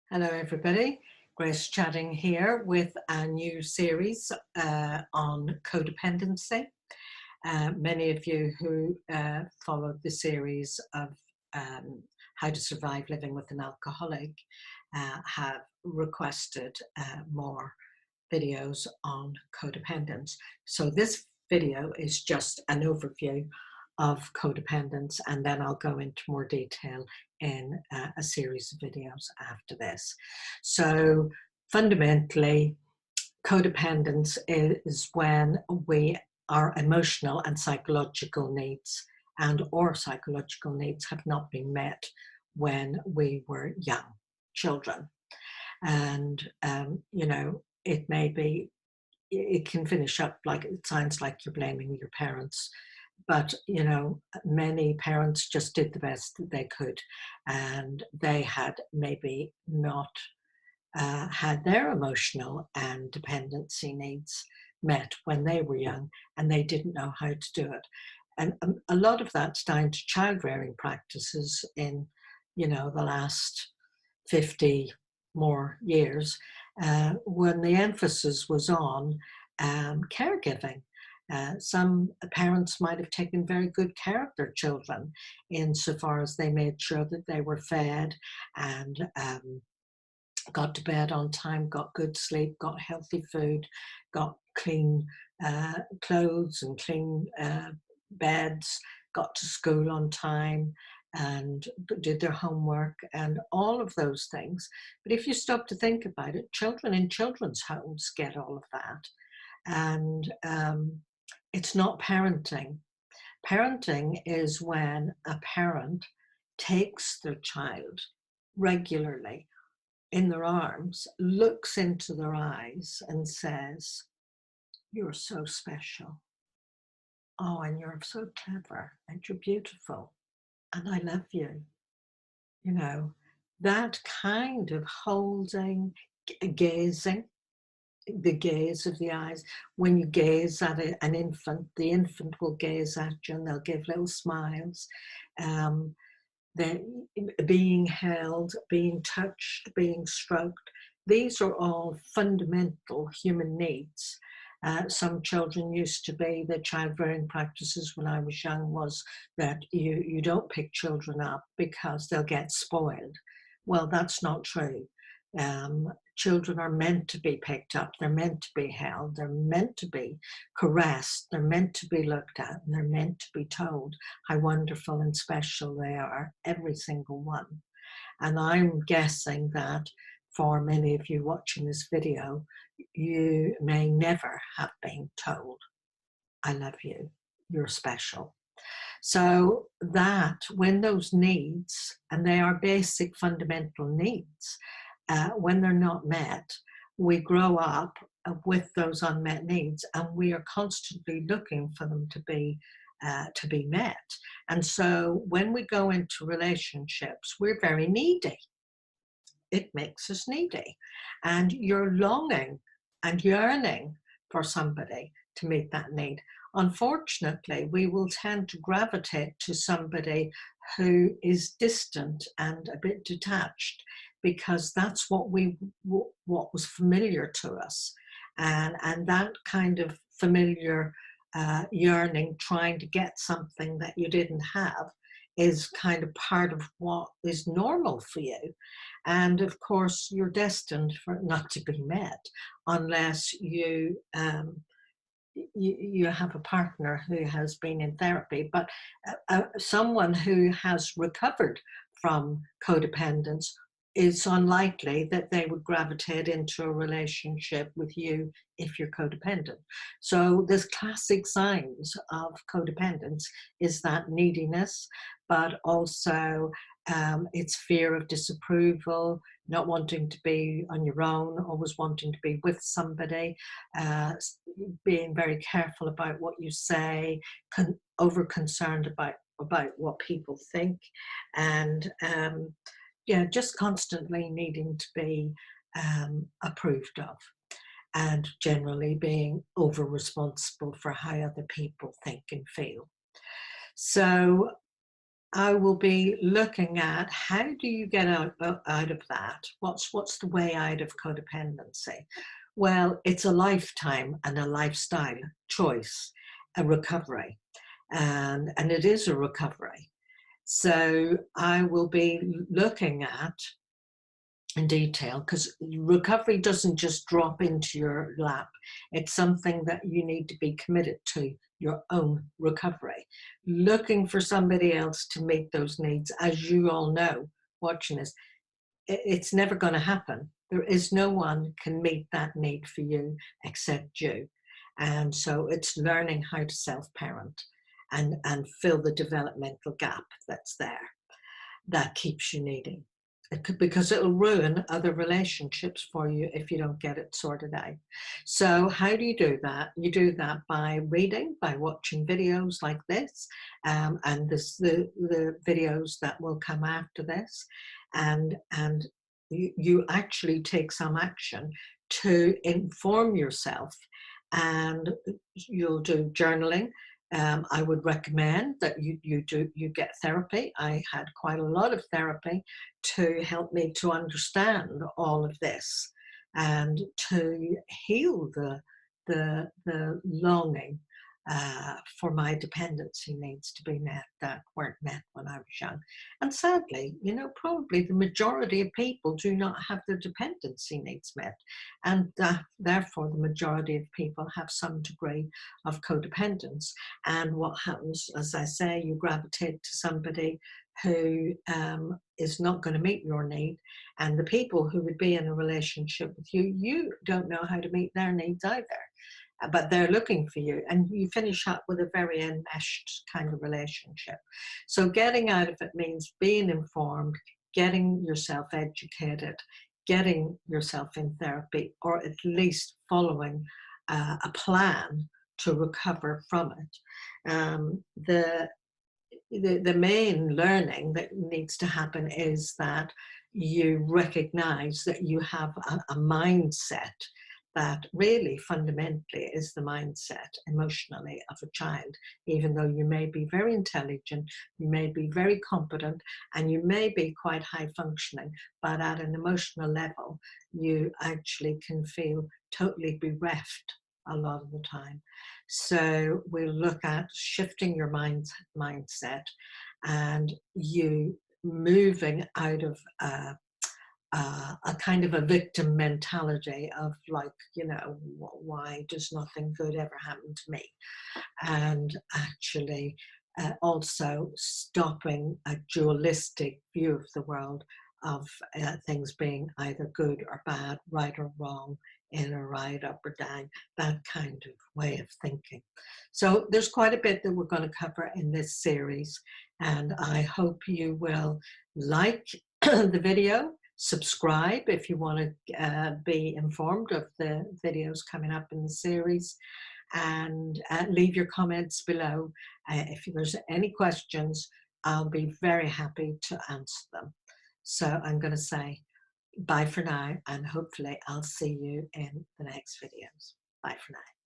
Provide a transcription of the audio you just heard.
Hello, everybody. Grace chatting here with a new series on codependency. Many of you who followed the series of How to Survive Living with an Alcoholic have requested more videos on codependence. So this video is just an overview of codependence, and then I'll go into more detail in a series of videos after this. So fundamentally, codependence is when our emotional and psychological needs or psychological needs have not been met when we were young children. And, it can finish up like it sounds like you're blaming your parents, but many parents just did the best that they could, and they had maybe not had their emotional and dependency needs met when they were young, and they didn't know how to do it. And a lot of that's down to child rearing practices in the last 50 more years, when the emphasis was on caregiving. Some parents might have taken very good care of their children insofar as they made sure that they were fed and got to bed on time, got good sleep, got healthy food, got clean clothes and clean beds, got to school on time, and did their homework and all of those things. But if you stop to think about it, children in children's homes get all of that. And it's not parenting. Parenting is when a parent takes their child regularly in their arms, looks into their eyes and says, "You're so special. Oh, and you're so clever and you're beautiful and I love you." You know, that kind of holding, gazing, the gaze of the eyes. When you gaze at an infant, the infant will gaze at you and they'll give little smiles. Um, they're being held, being touched, being stroked. These are all fundamental human needs. Some children used to be, the child rearing practices when I was young was that you don't pick children up because they'll get spoiled. Well, that's not true. Children are meant to be picked up, they're meant to be held, they're meant to be caressed, they're meant to be looked at, and they're meant to be told how wonderful and special they are, every single one. And I'm guessing that for many of you watching this video, you may never have been told, "I love you, you're special." So that when those needs, and they are basic fundamental needs, when they're not met, we grow up with those unmet needs, and we are constantly looking for them to be met. And so when we go into relationships, we're very needy. It makes us needy, and you're longing and yearning for somebody to meet that need. Unfortunately, we will tend to gravitate to somebody who is distant and a bit detached, because that's what was familiar to us, and that kind of familiar yearning, trying to get something that you didn't have, is kind of part of what is normal for you. And of course, you're destined for it not to be met unless you have a partner who has been in therapy, but someone who has recovered from codependence, it's unlikely that they would gravitate into a relationship with you if you're codependent. So there's classic signs of codependence is that neediness, but also it's fear of disapproval, not wanting to be on your own, always wanting to be with somebody, uh, being very careful about what you say, over concerned about what people think, and yeah, just constantly needing to be approved of, and generally being over responsible for how other people think and feel. So I will be looking at how do you get out of that? What's the way out of codependency? Well, it's a lifetime and a lifestyle choice, a recovery, and it is a recovery. So I will be looking at in detail because recovery doesn't just drop into your lap. It's something that you need to be committed to your own recovery. Looking for somebody else to meet those needs, as you all know, watching this, it's never going to happen. There is no one can meet that need for you except you. And so it's learning how to self-parent and fill the developmental gap that's there that keeps you needing. It could, because it'll ruin other relationships for you if you don't get it sorted out. So how do you do that? You do that by reading, by watching videos like this, and the videos that will come after this, and you actually take some action to inform yourself, and you'll do journaling. I would recommend that you get therapy. I had quite a lot of therapy to help me to understand all of this and to heal the longing for my dependency needs to be met that weren't met when I was young. And sadly, probably the majority of people do not have their dependency needs met. And therefore, the majority of people have some degree of codependence. And what happens, as I say, you gravitate to somebody who is not going to meet your need. And the people who would be in a relationship with you, you don't know how to meet their needs either. But they're looking for you, and you finish up with a very enmeshed kind of relationship. So getting out of it means being informed, getting yourself educated, getting yourself in therapy, or at least following a plan to recover from it. The main learning that needs to happen is that you recognize that you have a mindset that really fundamentally is the mindset emotionally of a child, even though you may be very intelligent, you may be very competent, and you may be quite high functioning, but at an emotional level, you actually can feel totally bereft a lot of the time. So we'll look at shifting your mindset and you moving out of a kind of a victim mentality of like, why does nothing good ever happen to me? And actually also stopping a dualistic view of the world of things being either good or bad, right or wrong, in or right, up or down, that kind of way of thinking. So there's quite a bit that we're going to cover in this series, and I hope you will like the video, subscribe if you want to be informed of the videos coming up in the series, and leave your comments below. If there's any questions, I'll be very happy to answer them. So I'm going to say bye for now, and hopefully I'll see you in the next videos. Bye for now.